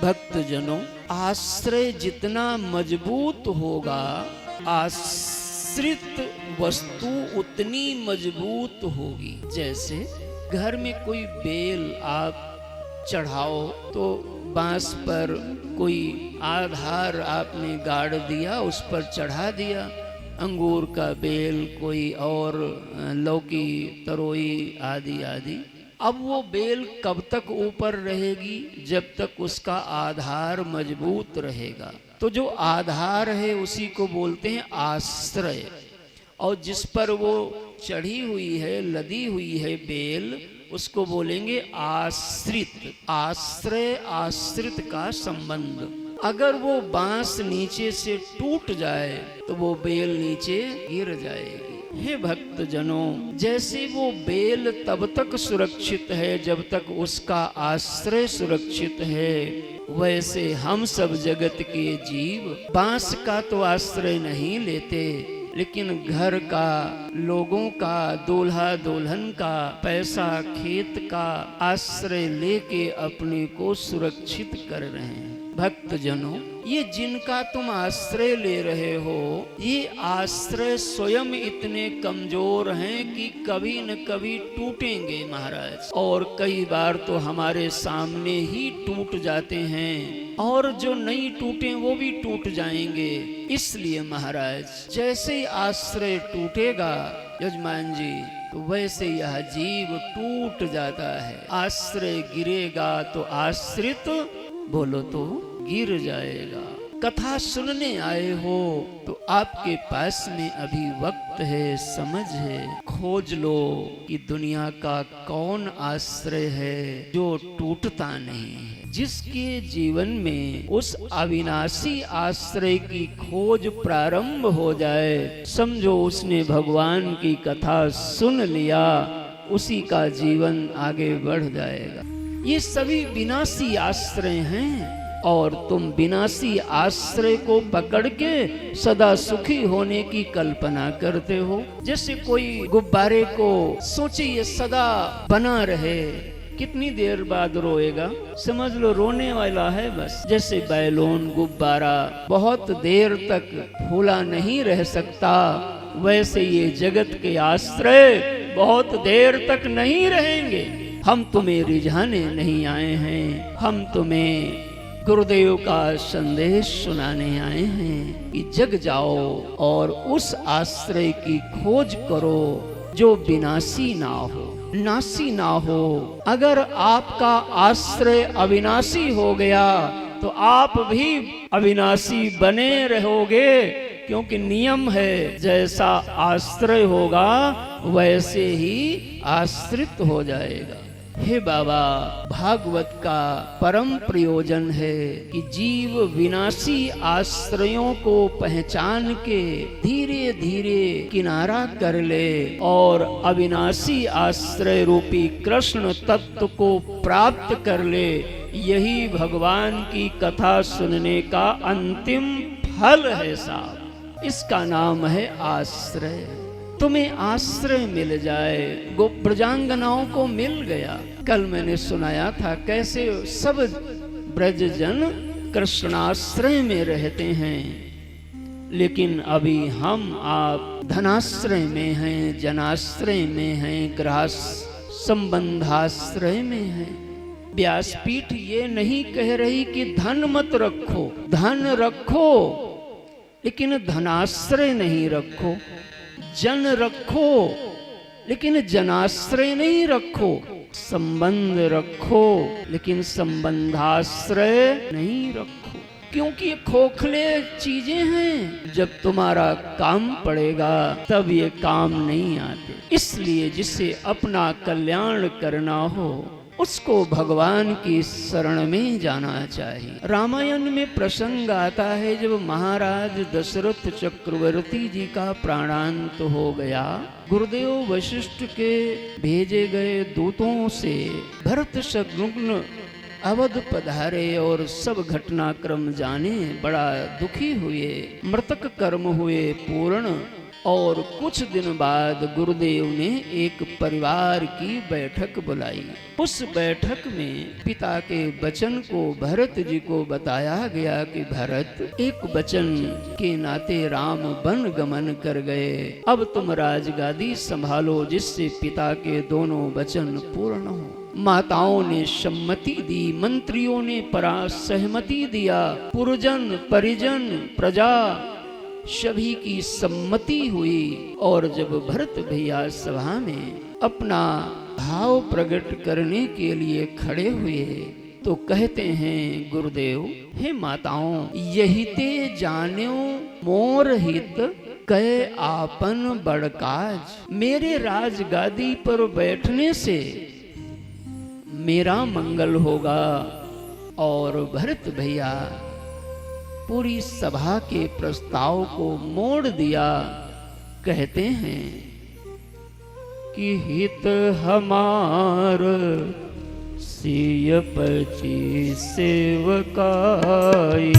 भक्तजनों, आश्रय जितना मजबूत होगा, आश्रित वस्तु उतनी मजबूत होगी। जैसे घर में कोई बेल आप चढ़ाओ तो बांस पर कोई आधार आपने गाड़ दिया, उस पर चढ़ा दिया, अंगूर का बेल, कोई और लौकी, तरोई आदि आदि। अब वो बेल कब तक ऊपर रहेगी? जब तक उसका आधार मजबूत रहेगा। तो जो आधार है उसी को बोलते हैं आश्रय। और जिस पर वो चढ़ी हुई है, लदी हुई है बेल, उसको बोलेंगे आश्रित। आश्रय आश्रित का संबंध। अगर वो बांस नीचे से टूट जाए तो वो बेल नीचे गिर जाएगी। हे भक्तजनों, जैसे वो बेल तब तक सुरक्षित है जब तक उसका आश्रय सुरक्षित है, वैसे हम सब जगत के जीव बांस का तो आश्रय नहीं लेते, लेकिन घर का, लोगों का, दूल्हा दुल्हन का, पैसा, खेत का आश्रय लेके अपने को सुरक्षित कर रहे हैं। भक्तजनों, ये जिनका तुम आश्रय ले रहे हो, ये आश्रय स्वयं इतने कमजोर हैं कि कभी न कभी टूटेंगे महाराज। और कई बार तो हमारे सामने ही टूट जाते हैं, और जो नहीं टूटे वो भी टूट जाएंगे। इसलिए महाराज, जैसे आश्रय टूटेगा यजमान जी, तो वैसे यह जीव टूट जाता है। आश्रय गिरेगा तो आश्रित, बोलो तो, गिर जाएगा। कथा सुनने आए हो तो आपके पास में अभी वक्त है, समझ है, खोज लो कि दुनिया का कौन आश्रय है जो टूटता नहीं है। जिसके जीवन में उस अविनाशी आश्रय की खोज प्रारंभ हो जाए, समझो उसने भगवान की कथा सुन लिया, उसी का जीवन आगे बढ़ जाएगा। ये सभी विनाशी आश्रय हैं, और तुम विनाशी आश्रय को पकड़ के सदा सुखी होने की कल्पना करते हो। जैसे कोई गुब्बारे को सोचे ये सदा बना रहे, कितनी देर बाद रोएगा? समझ लो रोने वाला है बस। जैसे बैलून, गुब्बारा बहुत देर तक फूला नहीं रह सकता, वैसे ये जगत के आश्रय बहुत देर तक नहीं रहेंगे। हम तुम्हें रिझाने नहीं आए हैं, हम तुम्हें गुरुदेव का संदेश सुनाने आए हैं कि जग जाओ और उस आश्रय की खोज करो जो विनाशी ना हो, नाशी ना हो। अगर आपका आश्रय अविनाशी हो गया तो आप भी अविनाशी बने रहोगे, क्योंकि नियम है जैसा आश्रय होगा वैसे ही आश्रित हो जाएगा। हे बाबा, भागवत का परम प्रयोजन है कि जीव विनाशी आश्रयों को पहचान के धीरे धीरे किनारा कर ले और अविनाशी आश्रय रूपी कृष्ण तत्व को प्राप्त कर ले। यही भगवान की कथा सुनने का अंतिम फल है साहब। इसका नाम है आश्रय। तुम्हें आश्रय मिल जाए, ब्रजांगनाओं को मिल गया। कल मैंने सुनाया था कैसे सब ब्रजजन कृष्णाश्रय में रहते हैं, लेकिन अभी हम आप धनाश्रय में हैं, जनाश्रय में हैं, गृहस्थ संबंधाश्रय में हैं। व्यासपीठ ये नहीं कह रही कि धन मत रखो, धन रखो लेकिन धनाश्रय नहीं रखो, जन रखो लेकिन जनाश्रय नहीं रखो, संबंध रखो लेकिन संबंधाश्रय नहीं रखो, क्योंकि ये खोखले चीजें हैं। जब तुम्हारा काम पड़ेगा तब ये काम नहीं आते। इसलिए जिसे अपना कल्याण करना हो उसको भगवान की शरण में जाना चाहिए। रामायण में प्रसंग आता है जब महाराज दशरथ चक्रवर्ती जी का प्राणांत हो गया। गुरुदेव वशिष्ठ के भेजे गए दूतों से भरत शत्रुघ्न अवध पधारे और सब घटनाक्रम जाने बड़ा दुखी हुए। मृतक कर्म हुए पूर्ण, और कुछ दिन बाद गुरुदेव ने एक परिवार की बैठक बुलाई। उस बैठक में पिता के वचन को भरत जी को बताया गया कि भरत, एक वचन के नाते राम वन गमन कर गए, अब तुम राजगादी संभालो जिससे पिता के दोनों वचन पूर्ण हो। माताओं ने सम्मति दी, मंत्रियों ने सहमति दिया, पुरजन परिजन प्रजा सभी की सम्मति हुई। और जब भरत भैया सभा में अपना भाव प्रकट करने के लिए खड़े हुए तो कहते हैं गुरुदेव, हे माताओं, यही ते जान्यो मोर हित कहे आपन बड़काज। मेरे राजगादी पर बैठने से मेरा मंगल होगा। और भरत भैया पूरी सभा के प्रस्ताव को मोड़ दिया। कहते हैं कि हित हमार सिय पची सेवकाई,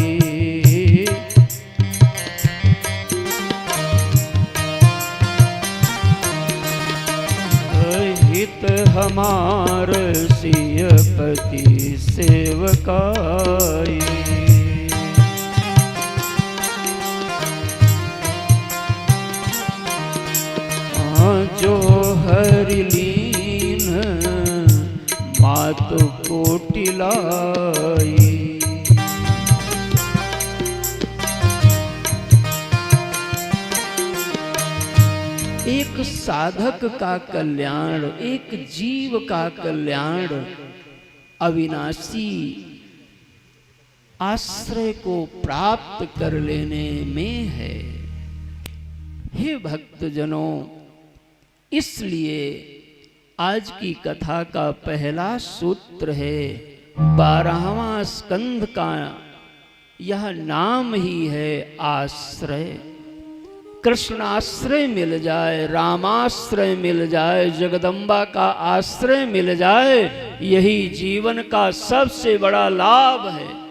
हित हमार सिय पति सेवकाई। जो हरिलीन मात कोटि लाई, एक साधक का कल्याण, एक जीव का कल्याण अविनाशी आश्रय को प्राप्त कर लेने में है। हे भक्तजनों, इसलिए आज की कथा का पहला सूत्र है, 12वां स्कंध का यह नाम ही है आश्रय। कृष्णाश्रय मिल जाए, रामाश्रय मिल जाए, जगदम्बा का आश्रय मिल जाए, यही जीवन का सबसे बड़ा लाभ है।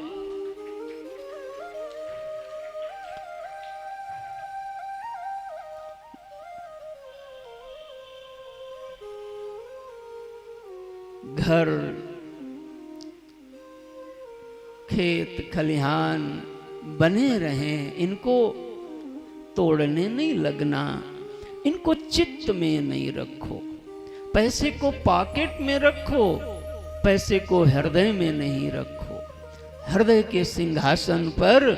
घर, खेत खलिहान बने रहें, इनको तोड़ने नहीं लगना, इनको चित्त में नहीं रखो। पैसे को पॉकेट में रखो, पैसे को हृदय में नहीं रखो। हृदय के सिंहासन पर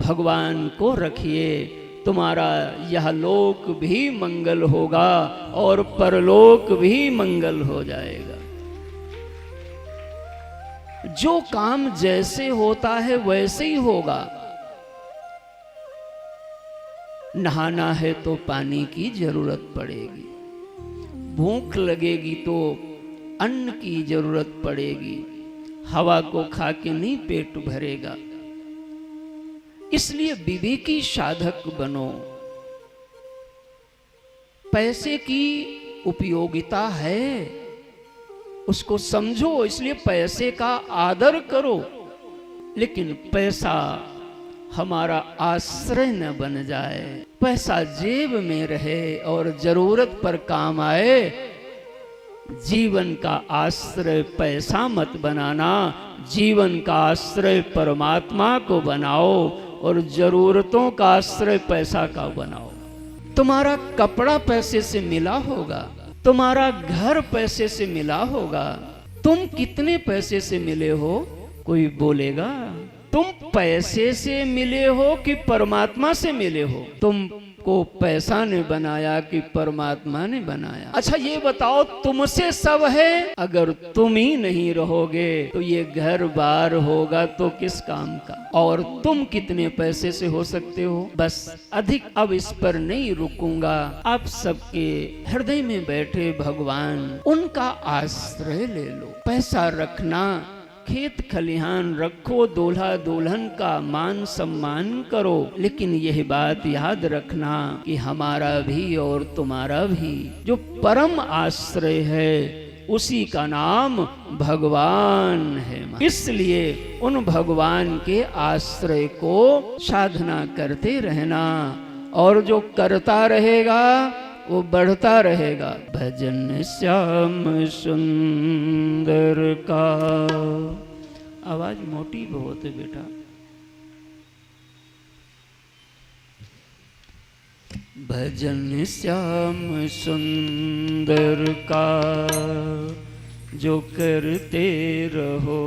भगवान को रखिए, तुम्हारा यह लोक भी मंगल होगा और परलोक भी मंगल हो जाएगा। जो काम जैसे होता है वैसे ही होगा। नहाना है तो पानी की जरूरत पड़ेगी, भूख लगेगी तो अन्न की जरूरत पड़ेगी, हवा को खा के नहीं पेट भरेगा। इसलिए विवेकी साधक बनो। पैसे की उपयोगिता है, उसको समझो, इसलिए पैसे का आदर करो, लेकिन पैसा हमारा आश्रय न बन जाए। पैसा जेब में रहे और जरूरत पर काम आए। जीवन का आश्रय पैसा मत बनाना, जीवन का आश्रय परमात्मा को बनाओ और जरूरतों का आश्रय पैसा का बनाओ। तुम्हारा कपड़ा पैसे से मिला होगा, तुम्हारा घर पैसे से मिला होगा, तुम कितने पैसे से मिले हो कोई बोलेगा? तुम पैसे से मिले हो कि परमात्मा से मिले हो? तुमको पैसा ने बनाया कि परमात्मा ने बनाया? अच्छा ये बताओ, तुमसे सब है, अगर तुम ही नहीं रहोगे तो ये घर बार होगा तो किस काम का? और तुम कितने पैसे से हो सकते हो? बस अधिक अब इस पर नहीं रुकूंगा। आप सबके हृदय में बैठे भगवान, उनका आश्रय ले लो। पैसा रखना, खेत खलिहान रखो, दूल्हा दुल्हन का मान सम्मान करो, लेकिन यह बात याद रखना कि हमारा भी और तुम्हारा भी जो परम आश्रय है उसी का नाम भगवान है। इसलिए उन भगवान के आश्रय को साधना करते रहना और जो करता रहेगा वो बढ़ता रहेगा। भजन श्याम सुंदर का। आवाज मोटी बहुत है बेटा। भजन श्याम सुंदर का जो करते रहोगे,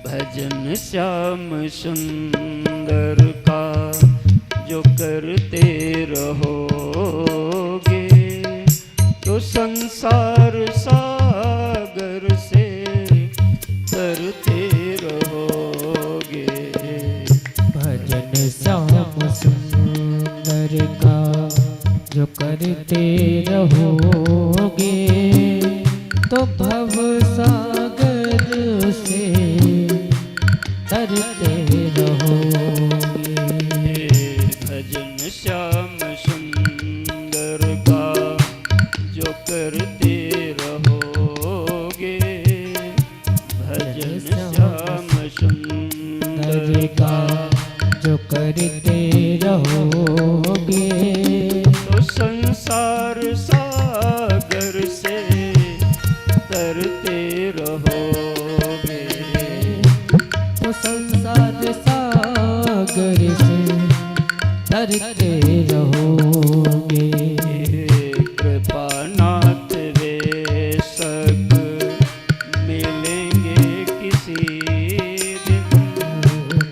भजन श्याम सुंदर का जो करते रहोगे, तो संसार सागर से तरते रहोगे। भजन श्याम सुंदर का जो करते रहोगे, तो भव सागर से तरते रहोगे। भजन श्याम सुंदर का जो करते रहोगे, भजन श्याम सुंदर का जो करते रहोगे, तो संसार सागर से तरते रहोगे। तो संसार सागर से तरते रहोगे। कृपानाथ वे सक मिलेंगे किसी दिन।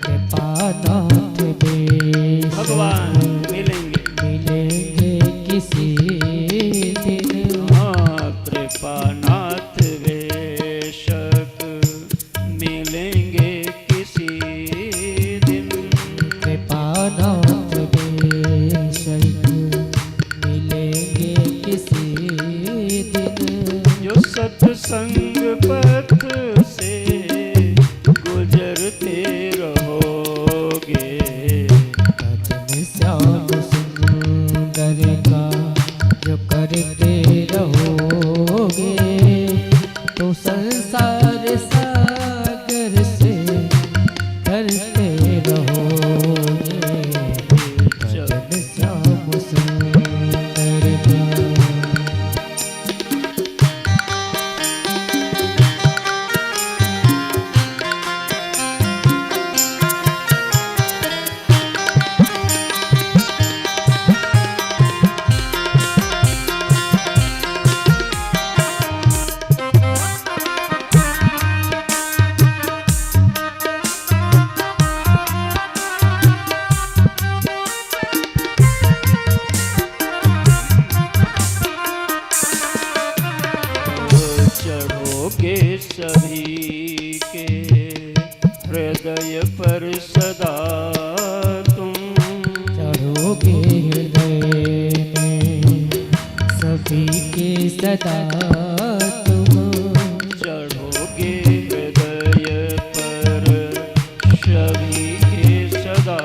कृपानाथ वे भगवान मिलेंगे किसी दिन। हाँ, कृपानाथ वे सक मिलेंगे किसी दिन। कृपानाथ वे सक मिलेंगे किसी दिन। जो सत्संग पथ से गुजरते रहोगे, भजन श्याम सुंदर का जो करते रहोगे, तो संसार सागर से करते रहोगे। भजन श्याम सुंदर का। चढ़ोगे सभी के हृदय पर सदा तुम। चढ़ोगे हृदय में सभी के सदा तुम। चढ़ोगे हृदय पर सभी के सदा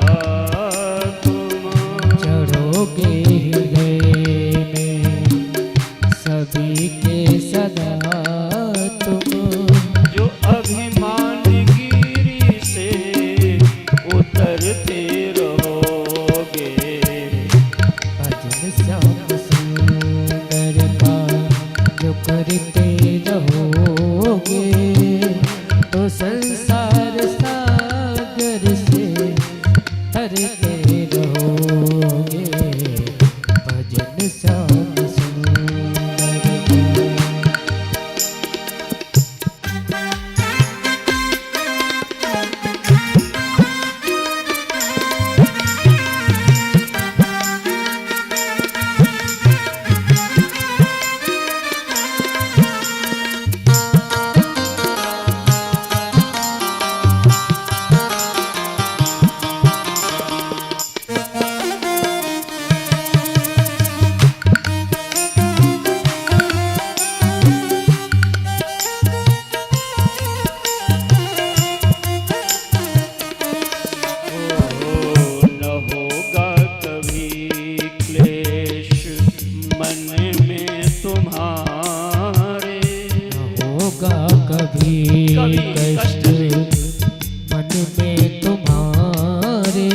तुम। चढ़ोगे हृदय में सभी के सदा तुम। जो अभिमान गिरी से उतरते रहोगे, भजन श्याम सुंदर का जो करते रहोगे, तो संसार सागर से तरते रहोगे। भजन श्याम सुंदर का। कभी कष्ट मन में तुम्हारे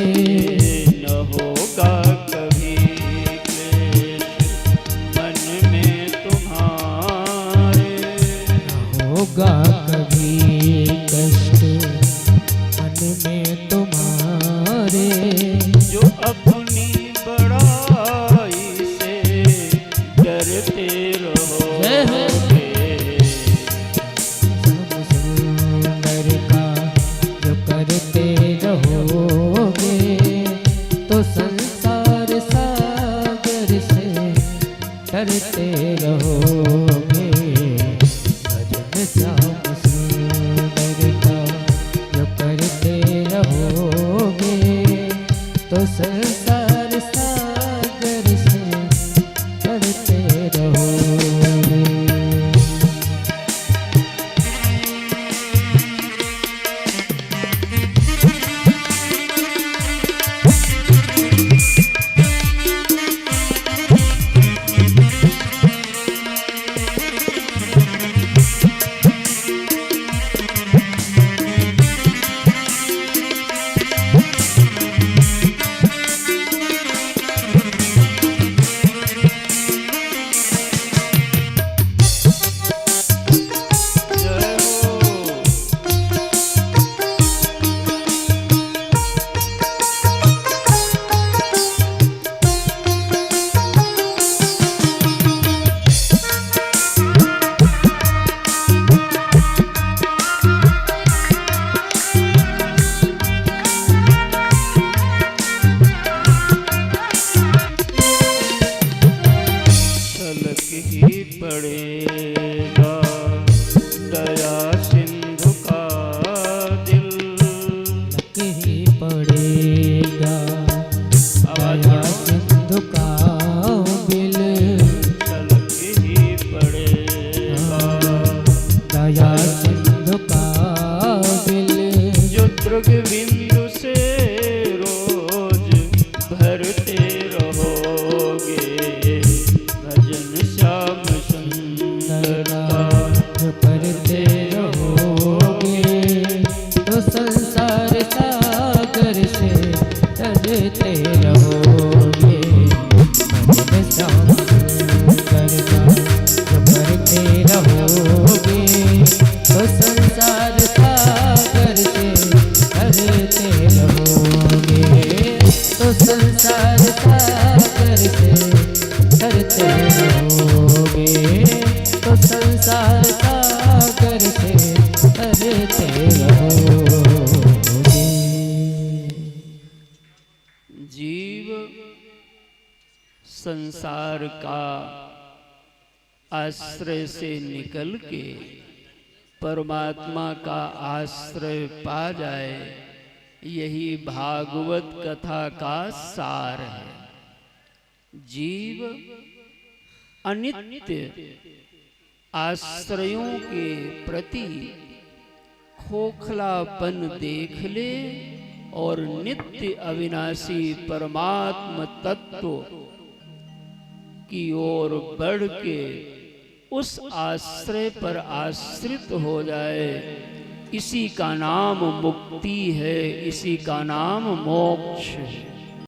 तो संसार सागर से तरते रहोगे। पड़ेगा दया सिंधु का दिल, ही पड़ेगा दया सिंधु का बिल, छलक ही पड़ेगा दया सिंधु का बिल, जो दृग बिंदु से रोज भरते रहोगे भजन श्याम करते रहोगे तो संसार सागर से तरते रहोगे। भजन श्याम करते रहोगे तो संसार सागर से तरते रहोगे, तो संसार सागर से तरते रहोगे, तो संसार सागर से तरते रहोगे। जीव संसार का आश्रय से निकल के परमात्मा का आश्रय पा जाए, यही भागवत कथा का सार है। जीव अनित्य आश्रयों के प्रति खोखलापन देख ले और नित्य अविनाशी परमात्म तत्व की ओर बढ़ के उस आश्रय पर आश्रित हो जाए, इसी का नाम मुक्ति है, इसी का नाम मोक्ष है।